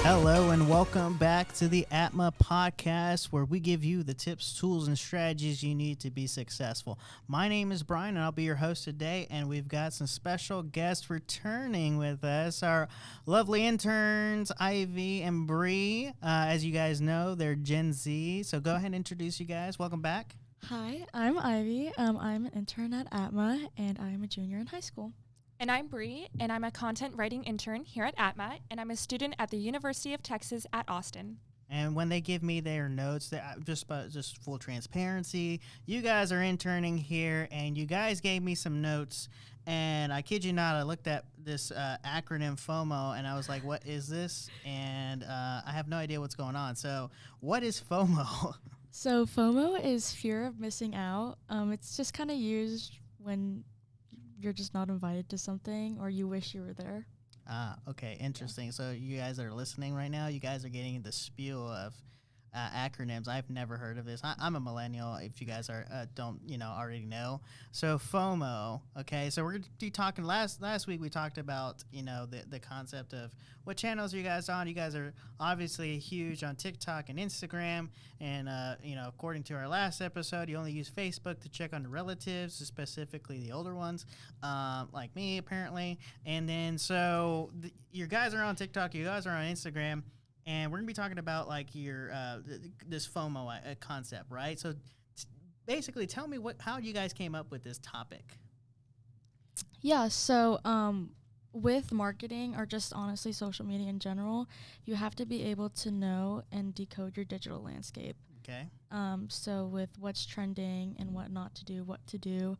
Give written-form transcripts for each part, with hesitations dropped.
Hello and welcome back to the ATMA podcast, where we give you the tips, tools, and strategies you need to be successful. My name is Brian, and I'll be your host today, and we've got some special guests returning with us, our lovely interns, Ivy and Bree. As you guys know, they're Gen Z, so go ahead and introduce you guys. Welcome back. Hi, I'm Ivy. I'm an intern at ATMA, and I'm a junior in high school. And I'm Bree, and I'm a content writing intern here at ATMA, and I'm a student at the University of Texas at Austin. And when they give me their notes, just full transparency, you guys are interning here, and you guys gave me some notes. And I kid you not, I looked at this acronym FOMO, and I was like, what is this? And I have no idea what's going on. So what is FOMO? So FOMO is fear of missing out. It's just kind of used when you're just not invited to something or you wish you were there. Okay, interesting. Yeah. So you guys that are listening right now, you guys are getting the spiel of acronyms. I've never heard of this. I'm a millennial, if you guys are don't already know. So FOMO. Okay, so we're going to be talking. Last week we talked about the concept of what channels are you guys on. You guys are obviously huge on TikTok and Instagram, and according to our last episode, you only use Facebook to check on the relatives, specifically the older ones, like me apparently. And then so your guys are on TikTok, you guys are on Instagram. And we're going to be talking about like your this FOMO concept, right? So basically tell me how you guys came up with this topic. Yeah, so with marketing or just honestly social media in general, you have to be able to know and decode your digital landscape. Okay. So with what's trending and what not to do, what to do.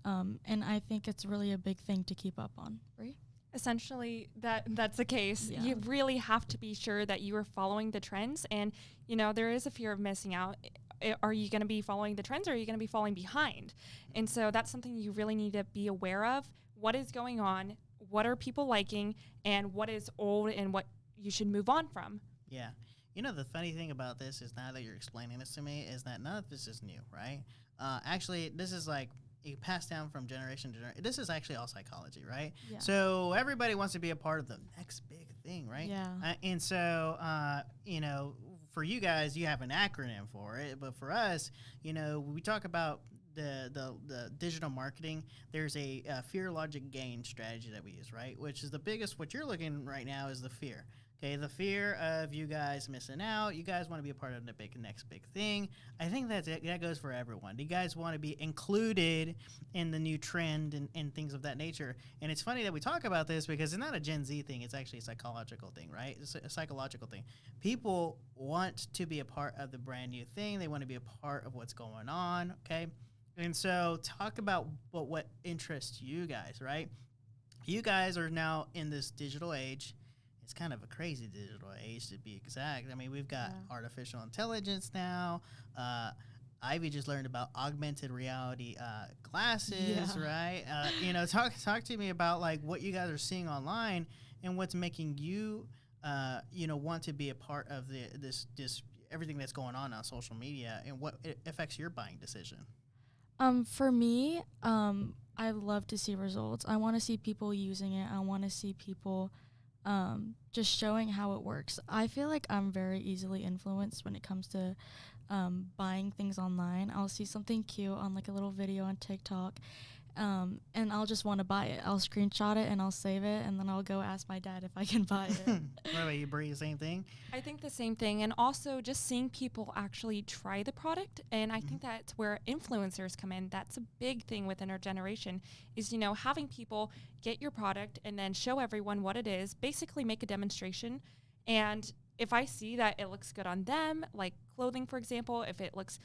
And I think it's really a big thing to keep up on, right? Essentially, that's the case. Yeah. You really have to be sure that you are following the trends, and there is a fear of missing out. Are you going to be following the trends, or are you going to be falling behind? And so that's something you really need to be aware of. What is going on? What are people liking? And what is old and what you should move on from? Yeah. The funny thing about this is, now that you're explaining this to me, is that none of this is new, right? Actually, this is like it passed down from generation to generation. This is actually all psychology, right? Yeah. So everybody wants to be a part of the next big thing, right? Yeah. And so, for you guys, you have an acronym for it. But for us, we talk about the digital marketing. There's a fear, logic, gain strategy that we use, right? Which is the biggest. What you're looking right now is the fear. Okay, the fear of you guys missing out. You guys want to be a part of the next big thing. I think that goes for everyone. You guys want to be included in the new trend and things of that nature. And it's funny that we talk about this because it's not a Gen Z thing. It's actually a psychological thing, right? It's a psychological thing. People want to be a part of the brand new thing. They want to be a part of what's going on, okay? And so talk about what interests you guys, right? You guys are now in this digital age. It's kind of a crazy digital age, to be exact. I mean, we've got artificial intelligence now. Ivy just learned about augmented reality glasses, right? Talk to me about like what you guys are seeing online and what's making you, want to be a part of this everything that's going on social media, and what it affects your buying decision. For me, I love to see results. I want to see people using it. I want to see people just showing how it works. I feel like I'm very easily influenced when it comes to buying things online. I'll see something cute on like a little video on TikTok, and I'll just want to buy it. I'll screenshot it and I'll save it, and then I'll go ask my dad if I can buy it. What about you, Bree? Same thing? I think the same thing, and also just seeing people actually try the product, and I think that's where influencers come in. That's a big thing within our generation, is having people get your product and then show everyone what it is, basically make a demonstration. And if I see that it looks good on them, like clothing, for example, if it looks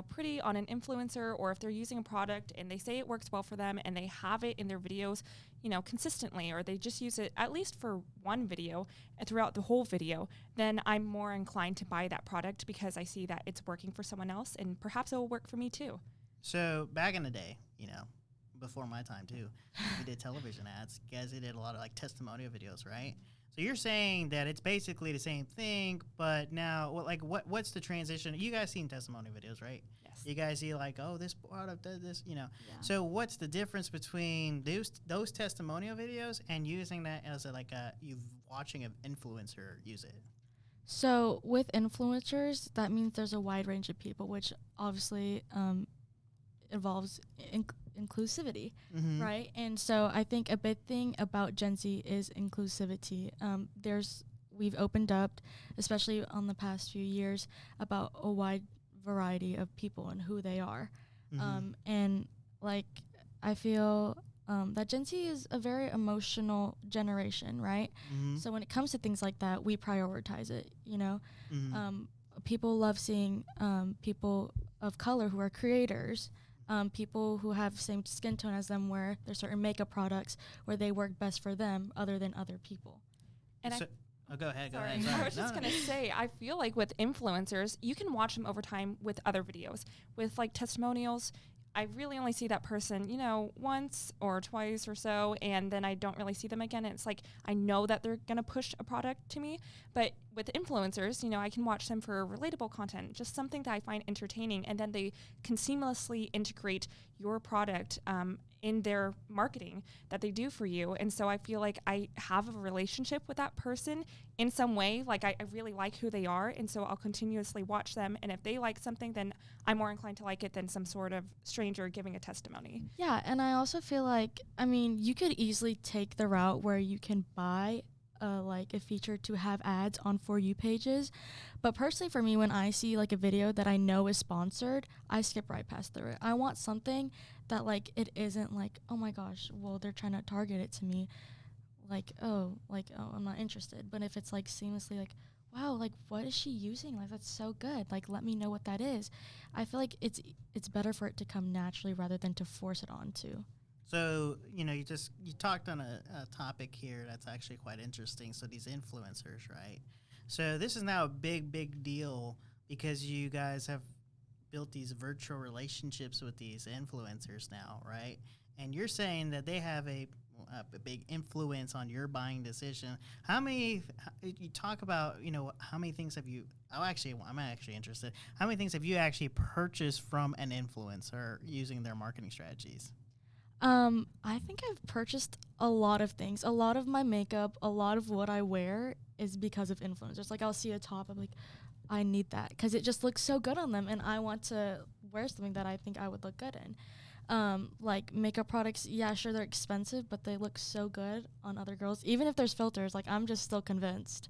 pretty on an influencer, or if they're using a product and they say it works well for them and they have it in their videos consistently, or they just use it at least for one video and throughout the whole video, then I'm more inclined to buy that product because I see that it's working for someone else, and perhaps it will work for me too. So back in the day, before my time too, we did television ads. You guys did a lot of like testimonial videos, right? So you're saying that it's basically the same thing, but now, what's the transition? You guys seen testimonial videos, right? Yes. You guys see like, oh, this product does this, Yeah. So what's the difference between those testimonial videos and using that as you watching an influencer use it? So with influencers, that means there's a wide range of people, which obviously involves inclusivity, right? And so I think a big thing about Gen Z is inclusivity. We've opened up, especially on the past few years, about a wide variety of people and who they are. And like I feel that Gen Z is a very emotional generation, right? So when it comes to things like that, we prioritize it, you know? People love seeing people of color who are creators, people who have same skin tone as them, where there's certain makeup products where they work best for them other than other people. And go ahead. Sorry. I was just going to say, I feel like with influencers, you can watch them over time with other videos. With like testimonials, I really only see that person, you know, once or twice or so, and then I don't really see them again. And it's like, I know that they're going to push a product to me. But with influencers, you know, I can watch them for relatable content, just something that I find entertaining. And then they can seamlessly integrate your product in their marketing that they do for you. And so I feel like I have a relationship with that person in some way. Like I really like who they are. And so I'll continuously watch them. And if they like something, then I'm more inclined to like it than some sort of stranger giving a testimony. Yeah. And I also feel like, I mean, you could easily take the route where you can buy like a feature to have ads on For You pages. But personally for me, when I see like a video that I know is sponsored, I skip right past through it. I want something that like it isn't like, oh my gosh, well, they're trying to target it to me. Oh, I'm not interested. But if it's like seamlessly like, wow, like what is she using? Like that's so good. Like let me know what that is. I feel like it's better for it to come naturally rather than to force it onto. So, you know, you talked on a topic here that's actually quite interesting. So these influencers, right? So this is now a big deal because you guys have built these virtual relationships with these influencers now, right? And you're saying that they have a big influence on your buying decision. You talk about, you know, how many things have you, I'm actually interested. How many things have you actually purchased from an influencer using their marketing strategies? I think I've purchased a lot of things. A lot of my makeup, a lot of what I wear is because of influencers. Like I'll see a top, I'm like, I need that because it just looks so good on them, and I want to wear something that I think I would look good in. Like makeup products, yeah, sure they're expensive, but they look so good on other girls. Even if there's filters, like I'm just still convinced.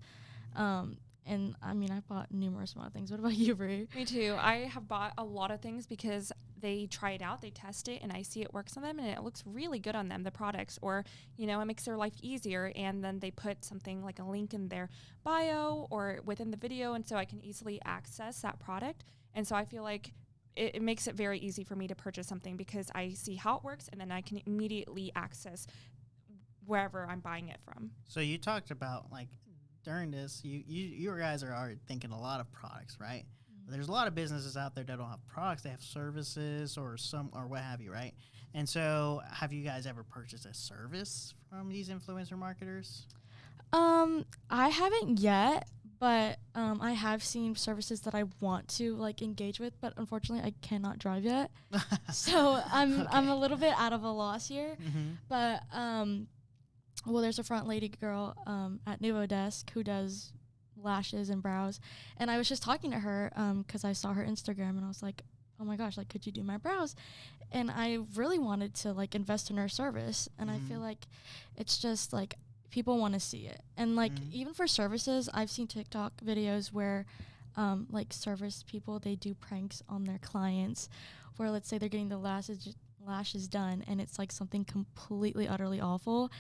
And I mean, I've bought numerous amount of things. What about you, Brie? Me too. I have bought a lot of things because they try it out, they test it, and I see it works on them, and it looks really good on them, the products, or, you know, it makes their life easier, and then they put something like a link in their bio or within the video, and so I can easily access that product. And so I feel like it makes it very easy for me to purchase something because I see how it works, and then I can immediately access wherever I'm buying it from. So you talked about, like, during this, you guys are already thinking a lot of products, right? But there's a lot of businesses out there that don't have products; they have services or what have you, right? And so, have you guys ever purchased a service from these influencer marketers? I haven't yet, but I have seen services that I want to like engage with, but unfortunately, I cannot drive yet, so I'm a little bit out of a loss here. But well, there's a front lady girl at Nuvo Desk who does lashes and brows, and I was just talking to her because I saw her Instagram, and I was like, oh my gosh, like could you do my brows? And I really wanted to like invest in her service, and I feel like it's just like people want to see it. And like even for services, I've seen TikTok videos where like service people, they do pranks on their clients where let's say they're getting the lashes done and it's like something completely utterly awful,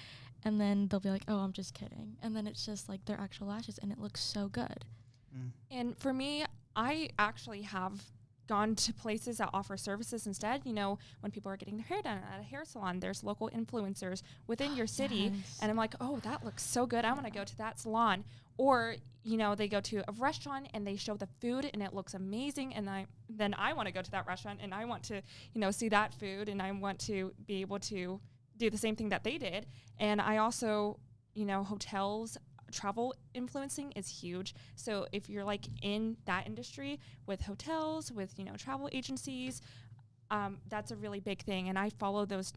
and then they'll be like, oh, I'm just kidding, and then it's just like their actual lashes and it looks so good. And for me, I actually have gone to places that offer services instead. You know, when people are getting their hair done at a hair salon, there's local influencers within your city. Yes. And I'm like, oh, that looks so good. I want to go to that salon. Or, you know, they go to a restaurant and they show the food and it looks amazing. And then I want to go to that restaurant and I want to, you know, see that food and I want to be able to do the same thing that they did. And I also, you know, hotels, travel influencing is huge. So if you're like in that industry with hotels, with, you know, travel agencies, that's a really big thing. And I follow those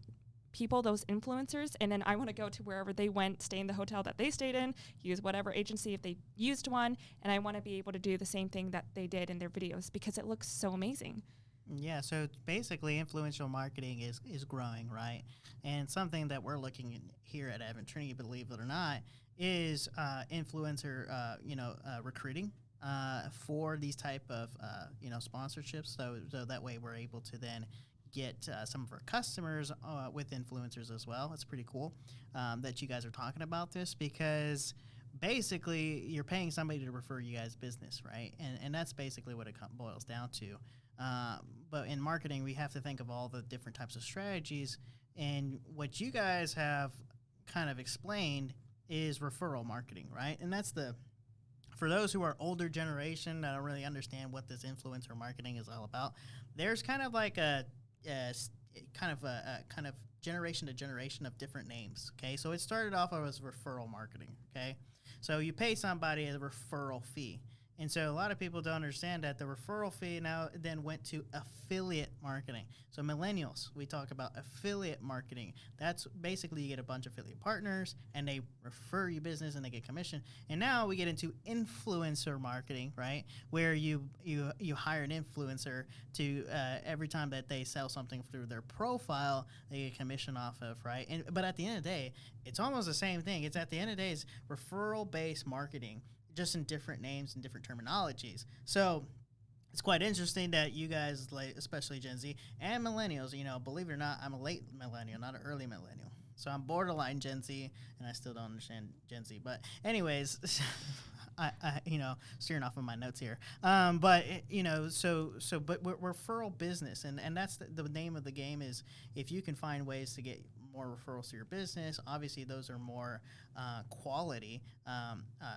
people, those influencers, and then I want to go to wherever they went, stay in the hotel that they stayed in, use whatever agency if they used one, and I want to be able to do the same thing that they did in their videos because it looks so amazing. Yeah, so basically, influential marketing is growing, right? And something that we're looking at here at Advent Trinity, believe it or not, is influencer, recruiting for these type of sponsorships. So that way, we're able to then get some of our customers with influencers as well. It's pretty cool that you guys are talking about this because basically you're paying somebody to refer you guys business, right? And that's basically what it boils down to. But in marketing, we have to think of all the different types of strategies. And what you guys have kind of explained is referral marketing, right? And that's for those who are older generation that don't really understand what this influencer marketing is all about, there's kind of like a kind of generation to generation of different names. Okay, so it started off as referral marketing. Okay, so you pay somebody a referral fee. And so a lot of people don't understand that the referral fee now then went to affiliate marketing. So millennials, we talk about affiliate marketing. That's basically you get a bunch of affiliate partners and they refer you business and they get commission. And now we get into influencer marketing, right? Where you hire an influencer to every time that they sell something through their profile, they get commission off of, right? But at the end of the day, it's almost the same thing. It's at the end of the day, it's referral-based marketing, just in different names and different terminologies. So it's quite interesting that you guys, like, especially Gen Z and millennials, believe it or not, I'm a late millennial, not an early millennial. So I'm borderline Gen Z, and I still don't understand Gen Z. But anyways, I steering off of my notes here. But referral business, and that's the name of the game is if you can find ways to get more referrals to your business, obviously those are more quality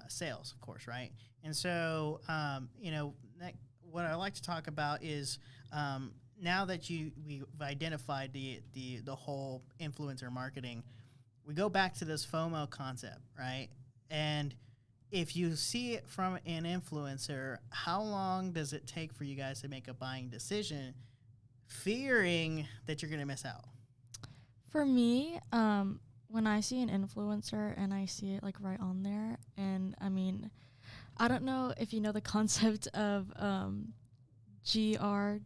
sales, of course, right? And so, what I like to talk about is now that we've identified the whole influencer marketing, we go back to this FOMO concept, right? And if you see it from an influencer, how long does it take for you guys to make a buying decision, fearing that you're going to miss out? For me, when I see an influencer and I see it like right on there, and I mean, I don't know if you know the concept of GRWM,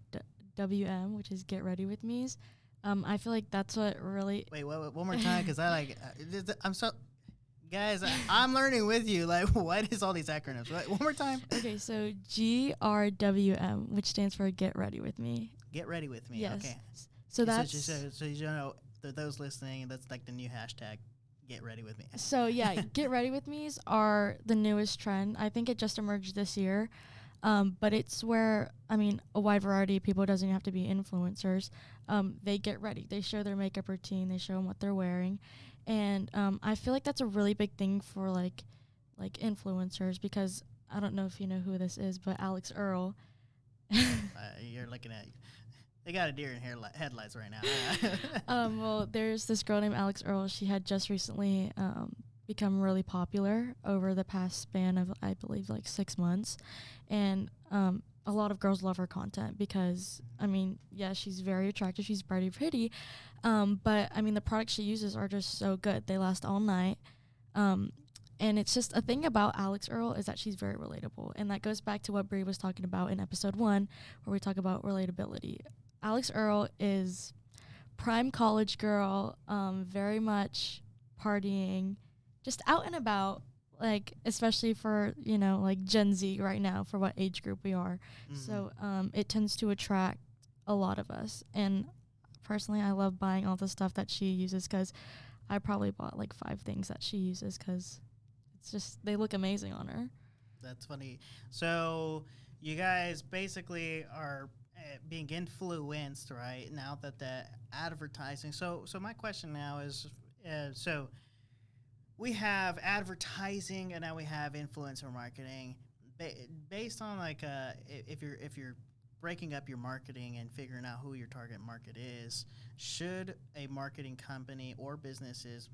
which is get ready with me's. I feel like that's what really. Wait, one more time, because I'm so. Guys, I'm learning with you. Like, what is all these acronyms? Right, one more time. Okay, so GRWM, which stands for Get Ready With Me. Get Ready With Me. Yes. Okay. So that's. So you know, those listening, that's like the new hashtag, Get Ready With Me. So yeah, Get Ready With Me's are the newest trend. I think it just emerged this year. But it's where, I mean, a wide variety of people, doesn't have to be influencers. They get ready. They show their makeup routine. They show them what they're wearing. And I feel like that's a really big thing for, like influencers, because I don't know if you know who this is, but Alex Earl. You're looking at... They got a deer in headlights right now. Well, there's this girl named Alex Earl. She had just recently become really popular over the past span of, I believe, like 6 months. And a lot of girls love her content because, I mean, yeah, she's very attractive. She's pretty. But, I mean, the products she uses are just so good. They last all night. And it's just a thing about Alex Earl is that she's very relatable. And that goes back to what Bree was talking about in episode 1, where we talk about relatability. Alex Earl is prime college girl, very much partying, just out and about, like, especially for, like Gen Z right now, for what age group we are. Mm-hmm. So it tends to attract a lot of us. And personally, I love buying all the stuff that she uses because I probably bought like 5 things that she uses because it's just, they look amazing on her. That's funny. So you guys basically are being influenced, right, now that the advertising. So my question now is, so we have advertising and now we have influencer marketing. Based on like if you're breaking up your marketing and figuring out who your target market is, should a marketing company or businesses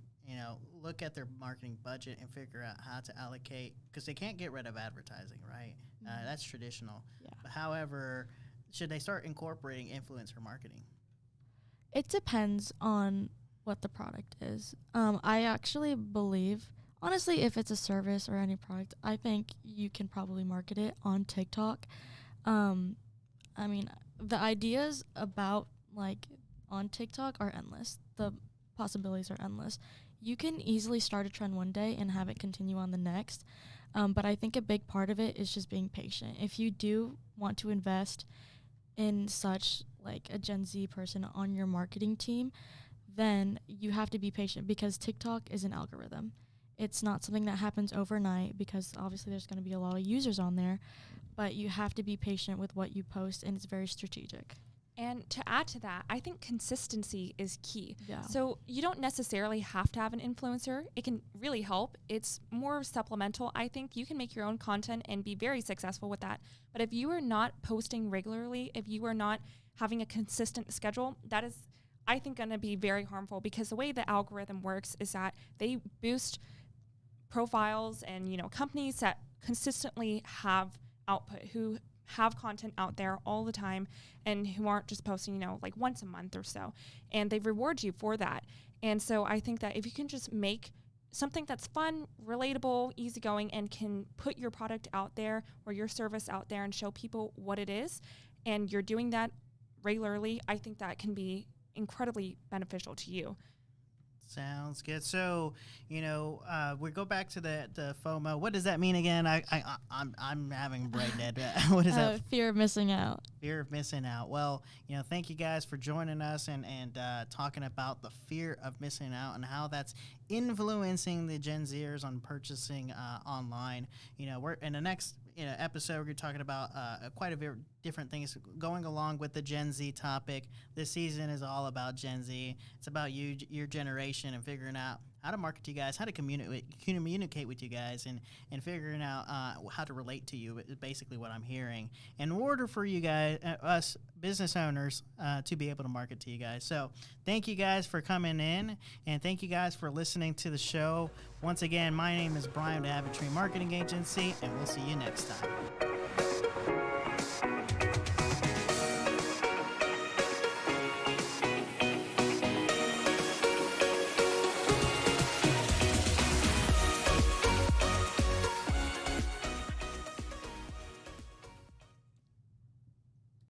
look at their marketing budget and figure out how to allocate, because they can't get rid of advertising, right? Mm-hmm. That's traditional. Yeah. But however, should they start incorporating influencer marketing? It depends on what the product is. I actually believe, honestly, if it's a service or any product, I think you can probably market it on TikTok. Um, I mean, the ideas about like on TikTok are endless. The possibilities are endless. You can easily start a trend one day and have it continue on the next. But I think a big part of it is just being patient. If you do want to invest in such like a Gen Z person on your marketing team, then you have to be patient because TikTok is an algorithm. It's not something that happens overnight because obviously there's going to be a lot of users on there, but you have to be patient with what you post and it's very strategic. And to add to that, I think consistency is key. Yeah. So you don't necessarily have to have an influencer. It can really help. It's more supplemental. I think you can make your own content and be very successful with that. But if you are not posting regularly, if you are not having a consistent schedule, that is, I think, going to be very harmful because the way the algorithm works is that they boost profiles and, companies that consistently have output, who have content out there all the time and who aren't just posting, like once a month or so. And they reward you for that. And so I think that if you can just make something that's fun, relatable, easygoing, and can put your product out there or your service out there and show people what it is, and you're doing that regularly, I think that can be incredibly beneficial to you. Sounds good. So, we go back to the FOMO. What does that mean again? I'm having brain dead. What is that? Fear of missing out. Fear of missing out. Well, thank you guys for joining us and talking about the fear of missing out and how that's influencing the Gen Zers on purchasing online. We're in the next episode. We're talking about quite a bit different things going along with the Gen Z topic. This season is all about Gen Z. It's about your generation and figuring out how to market to you guys, how to communicate with you guys, and figuring out how to relate to you is basically what I'm hearing. In order for you guys, us business owners, to be able to market to you guys. So thank you guys for coming in, and thank you guys for listening to the show. Once again, my name is Brian with Avid Tree Marketing Agency, and we'll see you next time.